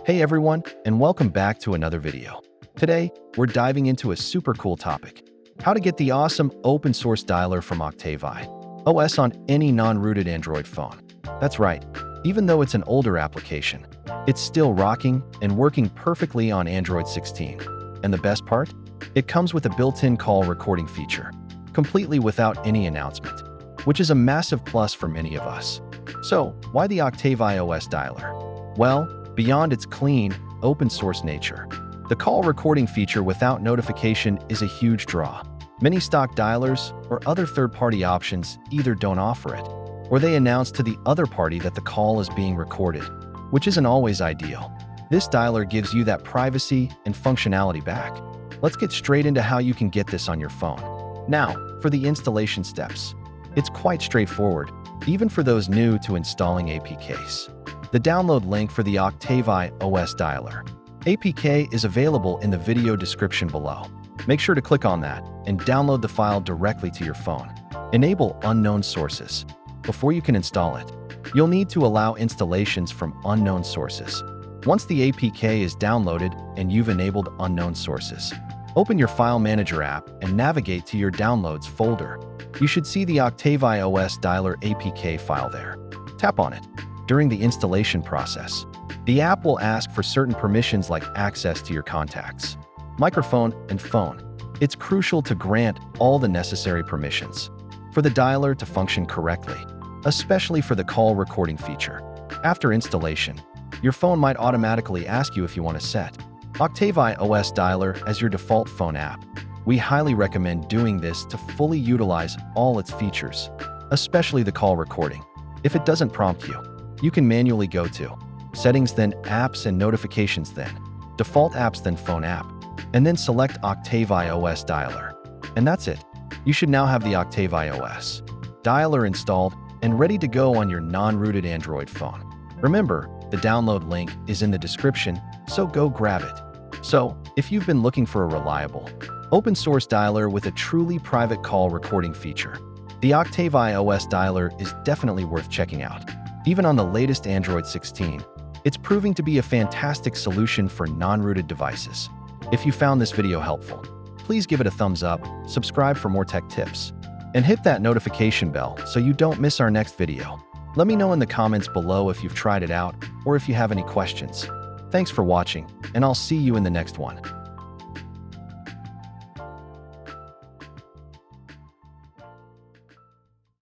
Hey everyone, and welcome back to another video. Today, we're diving into a super cool topic: how to get the awesome open source dialer from Octavi OS on any non-rooted Android phone. That's right, even though it's an older application, it's still rocking and working perfectly on Android 16. And the best part? It comes with a built-in call recording feature, completely without any announcement, which is a massive plus for many of us. So, why the Octavi OS Dialer? Well, beyond its clean, open-source nature, the call recording feature without notification is a huge draw. Many stock dialers or other third-party options either don't offer it, or they announce to the other party that the call is being recorded, which isn't always ideal. This dialer gives you that privacy and functionality back. Let's get straight into how you can get this on your phone. Now, for the installation steps. It's quite straightforward, even for those new to installing APKs. The download link for the Octavi OS Dialer APK is available in the video description below. Make sure to click on that and download the file directly to your phone. Enable unknown sources. Before you can install it, you'll need to allow installations from unknown sources. Once the APK is downloaded and you've enabled unknown sources, open your File Manager app and navigate to your Downloads folder. You should see the Octavi OS Dialer APK file there. Tap on it. During the installation process, the app will ask for certain permissions like access to your contacts, microphone, and phone. It's crucial to grant all the necessary permissions for the dialer to function correctly, especially for the call recording feature. After installation, your phone might automatically ask you if you want to set Octavi OS Dialer as your default phone app. We highly recommend doing this to fully utilize all its features, especially the call recording. If it doesn't prompt you, you can manually go to Settings, then Apps and Notifications, then Default Apps, then Phone app, and then select Octavi OS Dialer. And that's it. You should now have the Octavi OS Dialer installed and ready to go on your non-rooted Android phone. Remember, the download link is in the description, so go grab it. So, if you've been looking for a reliable, open-source dialer with a truly private call recording feature, the Octavi OS Dialer is definitely worth checking out. Even on the latest Android 16, it's proving to be a fantastic solution for non-rooted devices. If you found this video helpful, please give it a thumbs up, subscribe for more tech tips, and hit that notification bell so you don't miss our next video. Let me know in the comments below if you've tried it out or if you have any questions. Thanks for watching, and I'll see you in the next one.